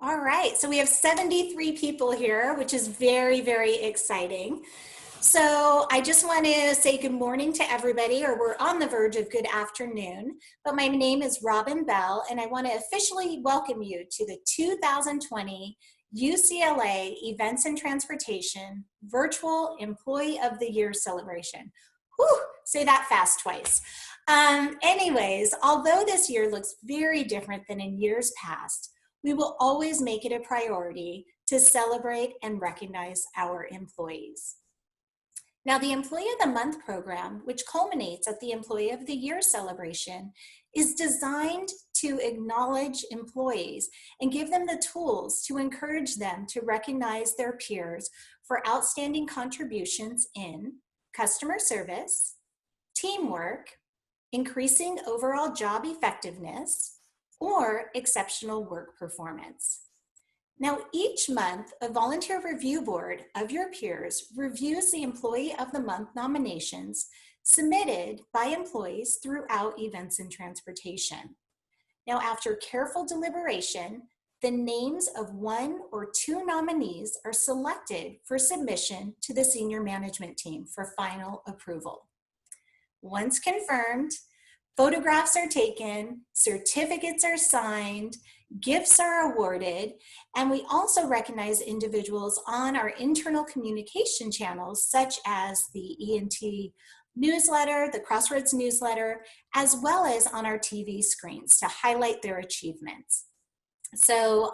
All right, so we have 73 people here, which is very, very exciting. So I just want to say good morning to everybody, or we're on the verge of good afternoon. But my name is Robin Bell, and I want to officially welcome you to the 2020 UCLA Events and Transportation Virtual Employee of the Year celebration. Whew, say that fast twice. Anyways, although this year looks very different than in years past, we will always make it a priority to celebrate and recognize our employees. Now, the Employee of the Month program, which culminates at the Employee of the Year celebration, is designed to acknowledge employees and give them the tools to encourage them to recognize their peers for outstanding contributions in customer service, teamwork, increasing overall job effectiveness, or exceptional work performance. Now, each month, a volunteer review board of your peers reviews the Employee of the Month nominations submitted by employees throughout Events and Transportation. Now, after careful deliberation, the names of one or two nominees are selected for submission to the senior management team for final approval. Once confirmed, photographs are taken, certificates are signed, gifts are awarded, and we also recognize individuals on our internal communication channels, such as the ENT newsletter, the Crossroads newsletter, as well as on our TV screens to highlight their achievements. So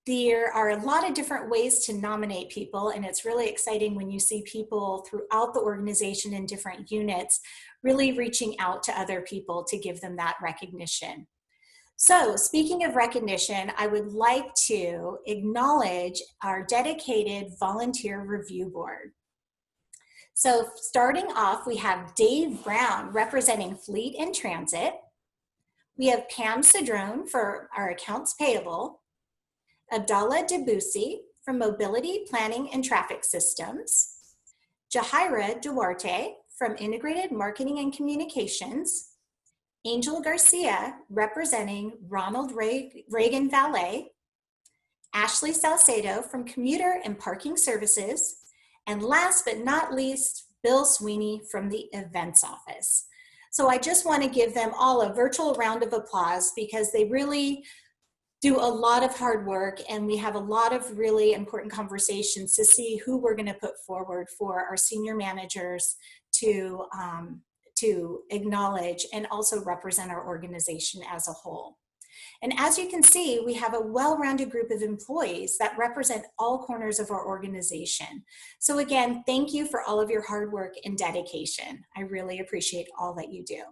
there are a lot of different ways to nominate people, and it's really exciting when you see people throughout the organization in different units really reaching out to other people to give them that recognition. So speaking of recognition, I would like to acknowledge our dedicated volunteer review board. So starting off, we have Dave Brown representing Fleet and Transit. We have Pam Cedrone for our accounts payable, Abdallah Debussy from Mobility Planning and Traffic Systems, Jahaira Duarte from Integrated Marketing and Communications, Angel Garcia representing Ronald Reagan Valet, Ashley Salcedo from Commuter and Parking Services, and last but not least, Bill Sweeney from the Events Office. So I just want to give them all a virtual round of applause because they really do a lot of hard work, and we have a lot of really important conversations to see who we're going to put forward for our senior managers to acknowledge and also represent our organization as a whole. And as you can see, we have a well-rounded group of employees that represent all corners of our organization. So again, thank you for all of your hard work and dedication. I really appreciate all that you do.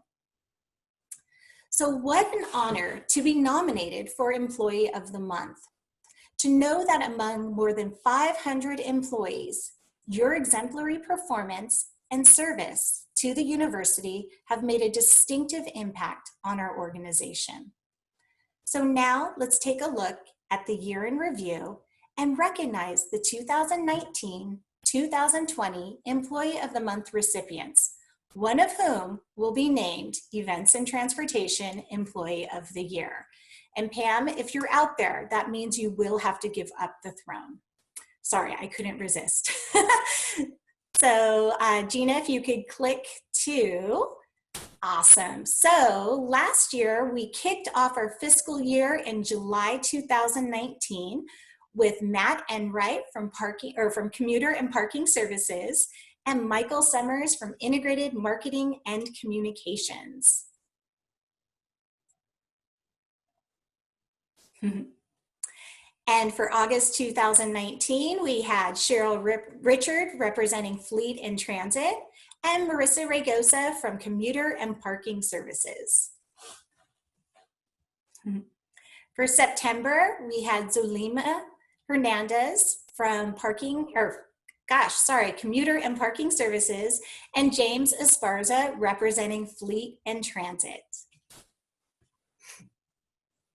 So what an honor to be nominated for Employee of the Month. To know that among more than 500 employees, your exemplary performance and service to the university have made a distinctive impact on our organization. So now let's take a look at the year in review and recognize the 2019-2020 Employee of the Month recipients, one of whom will be named Events and Transportation Employee of the Year. And Pam, if you're out there, that means you will have to give up the throne. Sorry, I couldn't resist. So Gina, if you could click to, awesome. So last year we kicked off our fiscal year in July 2019 with Matt Enright from Commuter and Parking Services and Michael Sommers from Integrated Marketing and Communications. And for August 2019, we had Cheryl Richard representing Fleet and Transit and Marissa Regosa from Commuter and Parking Services. For September, we had Zulima Hernandez from Commuter and Parking Services, and James Esparza representing Fleet and Transit.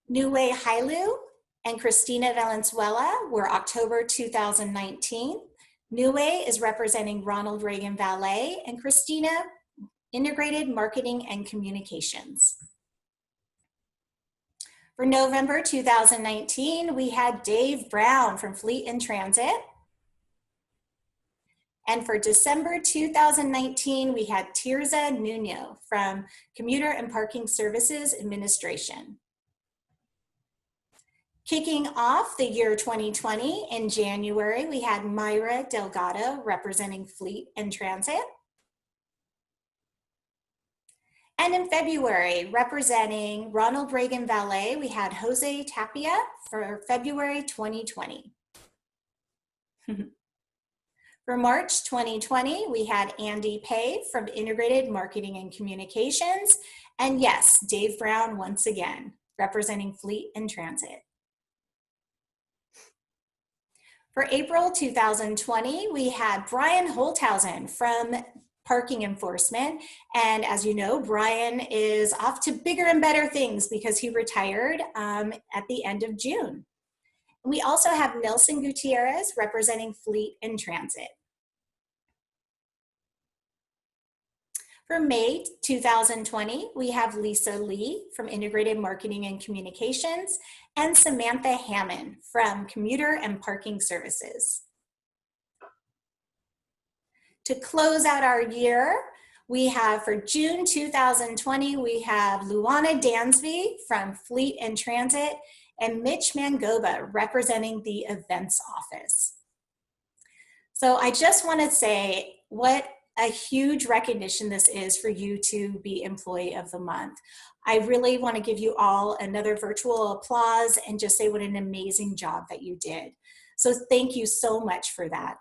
Nue Hailu and Christina Valenzuela were October 2019. Nue is representing Ronald Reagan Valet, and Christina, Integrated Marketing and Communications. For November 2019, we had Dave Brown from Fleet and Transit. And for December 2019, we had Tirza Nuno from Commuter and Parking Services Administration. Kicking off the year 2020 in January, we had Myra Delgado representing Fleet and Transit. And in February, representing Ronald Reagan Valet, we had Jose Tapia for February 2020. For March 2020, we had Andy Pay from Integrated Marketing and Communications. And yes, Dave Brown once again, representing Fleet and Transit. For April 2020, we had Brian Holthausen from Parking Enforcement. And as you know, Brian is off to bigger and better things because he retired at the end of June. We also have Nelson Gutierrez representing Fleet and Transit. For May 2020, we have Lisa Lee from Integrated Marketing and Communications and Samantha Hammond from Commuter and Parking Services. To close out our year, we have for June 2020, we have Luana Dansby from Fleet and Transit and Mitch Mangoba representing the Events Office. So I just want to say what a huge recognition this is for you to be Employee of the Month. I really want to give you all another virtual applause and just say what an amazing job that you did. So thank you so much for that.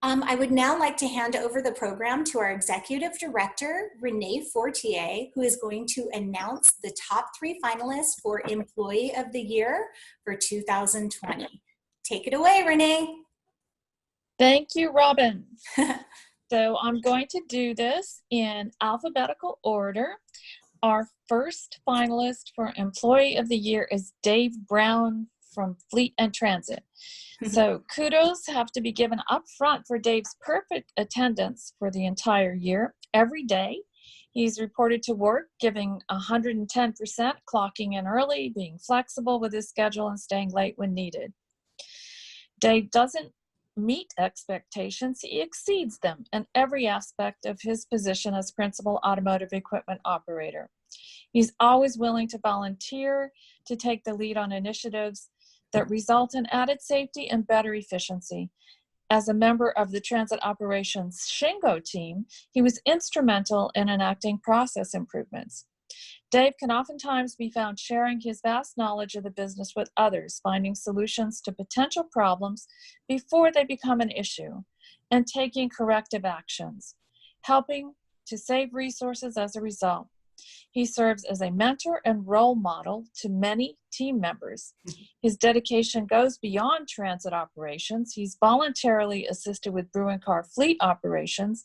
I would now like to hand over the program to our Executive Director, Renee Fortier, who is going to announce the top 3 finalists for Employee of the Year for 2020. Take it away, Renee. Thank you, Robin. So I'm going to do this in alphabetical order. Our first finalist for Employee of the Year is Dave Brown from Fleet and Transit. So kudos have to be given up front for Dave's perfect attendance for the entire year. Every day, he's reported to work, giving 110%, clocking in early, being flexible with his schedule, and staying late when needed. Dave doesn't meet expectations, he exceeds them in every aspect of his position as principal automotive equipment operator. He's always willing to volunteer to take the lead on initiatives that result in added safety and better efficiency. As a member of the Transit Operations Shingo team, he was instrumental in enacting process improvements. Dave can oftentimes be found sharing his vast knowledge of the business with others, finding solutions to potential problems before they become an issue, and taking corrective actions, helping to save resources as a result. He serves as a mentor and role model to many team members. His dedication goes beyond transit operations. He's voluntarily assisted with Bruin car fleet operations,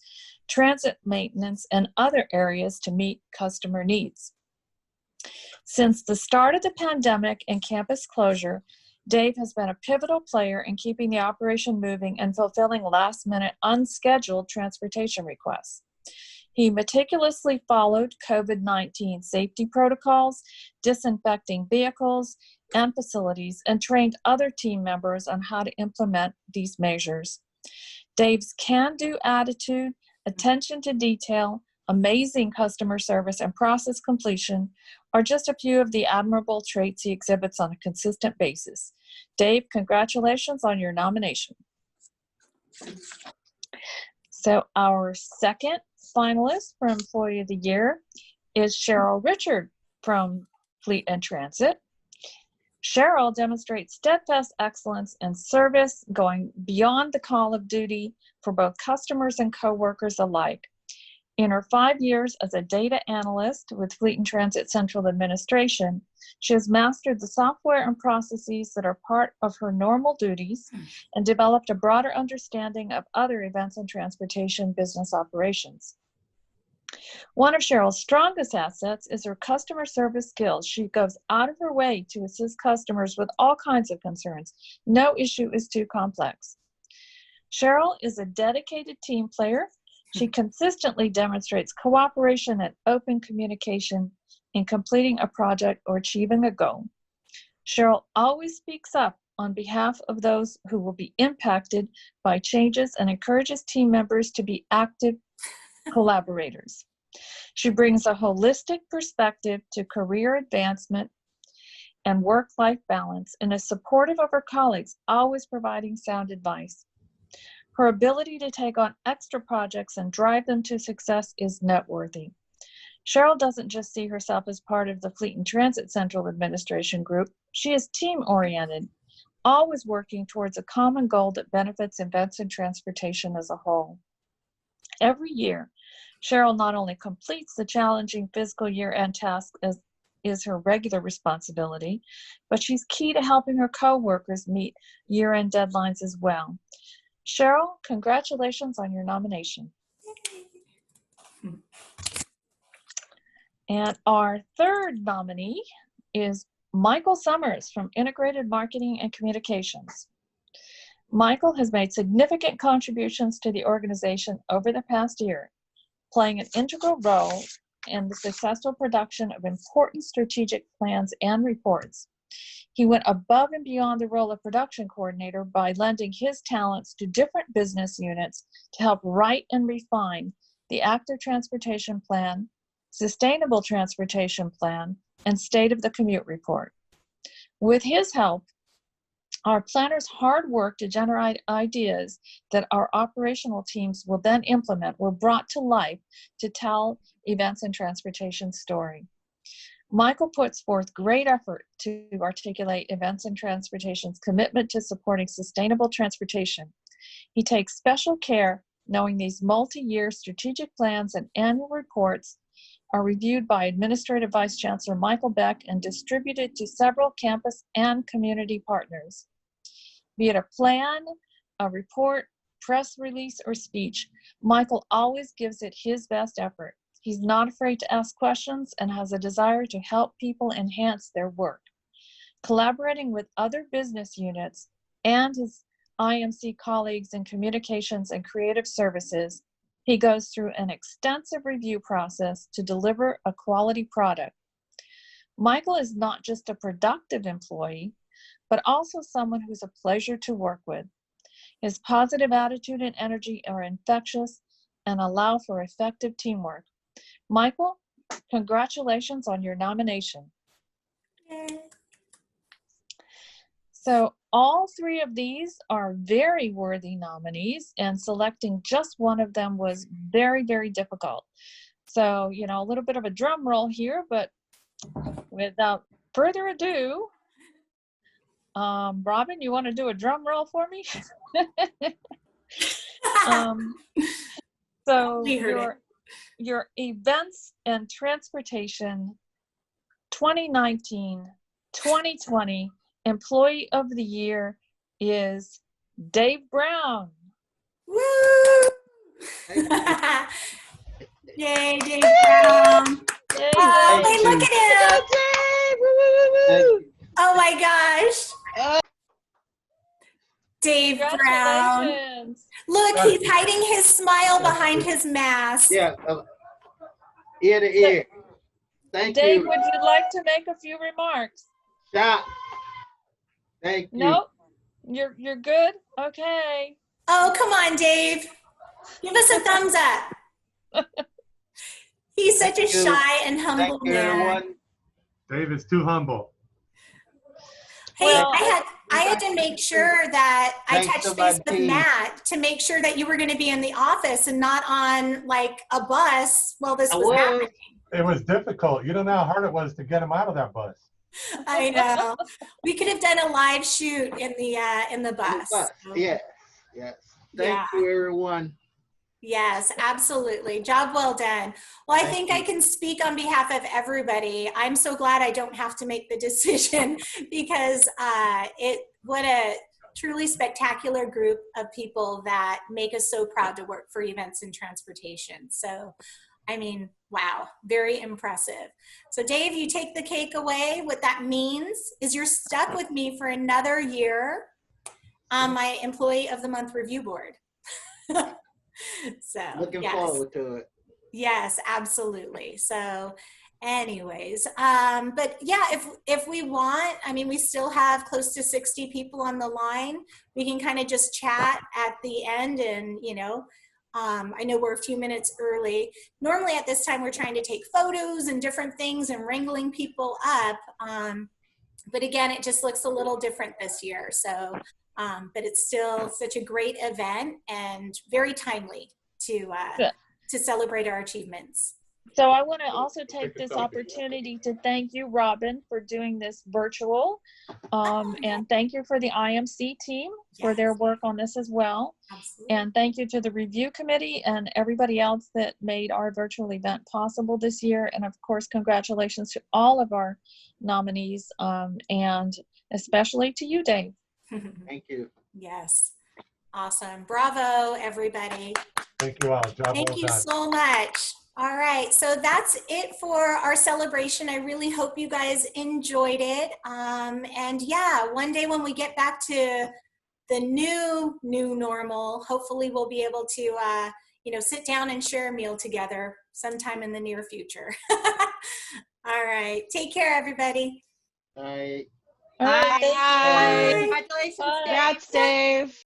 transit maintenance, and other areas to meet customer needs. Since the start of the pandemic and campus closure, Dave has been a pivotal player in keeping the operation moving and fulfilling last-minute unscheduled transportation requests. He meticulously followed COVID-19 safety protocols, disinfecting vehicles and facilities, and trained other team members on how to implement these measures. Dave's can-do attitude, attention to detail, amazing customer service, and process completion are just a few of the admirable traits he exhibits on a consistent basis. Dave, congratulations on your nomination. So our second finalist for Employee of the Year is Cheryl Richard from Fleet and Transit. Cheryl demonstrates steadfast excellence in service, going beyond the call of duty for both customers and coworkers alike. In her 5 years as a data analyst with Fleet and Transit Central Administration, she has mastered the software and processes that are part of her normal duties and developed a broader understanding of other events and transportation business operations. One of Cheryl's strongest assets is her customer service skills. She goes out of her way to assist customers with all kinds of concerns. No issue is too complex. Cheryl is a dedicated team player. She consistently demonstrates cooperation and open communication, in completing a project or achieving a goal. Cheryl always speaks up on behalf of those who will be impacted by changes and encourages team members to be active collaborators. She brings a holistic perspective to career advancement and work-life balance and is supportive of her colleagues, always providing sound advice. Her ability to take on extra projects and drive them to success is noteworthy. Cheryl doesn't just see herself as part of the Fleet and Transit Central Administration group. She is team-oriented, always working towards a common goal that benefits events and transportation as a whole. Every year, Cheryl not only completes the challenging fiscal year-end task as is her regular responsibility, but she's key to helping her co-workers meet year-end deadlines as well. Cheryl, congratulations on your nomination. And our third nominee is Michael Sommers from Integrated Marketing and Communications. Michael has made significant contributions to the organization over the past year, playing an integral role in the successful production of important strategic plans and reports. He went above and beyond the role of production coordinator by lending his talents to different business units to help write and refine the Active Transportation Plan, Sustainable Transportation Plan, and State of the Commute Report. With his help, our planners' hard work to generate ideas that our operational teams will then implement were brought to life to tell events and transportation story. Michael puts forth great effort to articulate events and transportation's commitment to supporting sustainable transportation. He takes special care knowing these multi-year strategic plans and annual reports are reviewed by Administrative Vice Chancellor Michael Beck and distributed to several campus and community partners. Be it a plan, a report, press release, or speech, Michael always gives it his best effort. He's not afraid to ask questions and has a desire to help people enhance their work. Collaborating with other business units and his IMC colleagues in communications and creative services, he goes through an extensive review process to deliver a quality product. Michael is not just a productive employee, but also someone who's a pleasure to work with. His positive attitude and energy are infectious and allow for effective teamwork. Michael, congratulations on your nomination. Yay. So all three of these are very worthy nominees, and selecting just one of them was very, very difficult. So, you know, a little bit of a drum roll here, but without further ado, Robin, you want to do a drum roll for me? So your events and transportation 2019-2020 Employee of the Year is Dave Brown. Woo! Yay, Dave Brown. Yay. Oh, hey, look at him. Oh my gosh. Dave Brown. Look, he's hiding his smile behind his mask. Yeah, ear to ear. Thank Dave, you. would you like to make a few remarks? Stop. Thank you. Nope. You're good? Okay. Oh, come on, Dave. Give us a thumbs up. He's such a shy and humble Thank you, man. everyone. Dave is too humble. Hey, Well, I had to make sure that I Thanks touched to my base with team. Matt to make sure that you were going to be in the office and not on like a bus while this was happening. It was difficult. You don't know how hard it was to get him out of that bus. I know. We could have done a live shoot in the bus. Yes, yes. Thank you, everyone. Yes, absolutely. Job well done. Well, I think you. I can speak on behalf of everybody. I'm so glad I don't have to make the decision because what a truly spectacular group of people that make us so proud to work for events and transportation. So, I mean, wow, very impressive. So Dave, you take the cake away. What that means is you're stuck with me for another year on my Employee of the Month review board. So Looking forward to it. Yes, absolutely. So, anyways, but yeah, if we want, I mean, we still have close to 60 people on the line. We can kind of just chat at the end, and I know we're a few minutes early. Normally at this time we're trying to take photos and different things and wrangling people up, but again, it just looks a little different this year. So but it's still such a great event and very timely to celebrate our achievements. So I want to also take this opportunity to thank you, Robin, for doing this virtual. And thank you for the IMC team for their work on this as well. Absolutely. And thank you to the review committee and everybody else that made our virtual event possible this year. And of course, congratulations to all of our nominees, and especially to you, Dave. Thank you. Yes. Awesome. Bravo, everybody. Thank you all. Job Thank well you done. so much. All right, so that's it for our celebration. I really hope you guys enjoyed it. And yeah, one day when we get back to the new normal, hopefully we'll be able to, sit down and share a meal together sometime in the near future. All right, take care, everybody. Bye. All right, thank you. Bye. Bye. Congratulations, Bye. Dave. Congrats, Dave.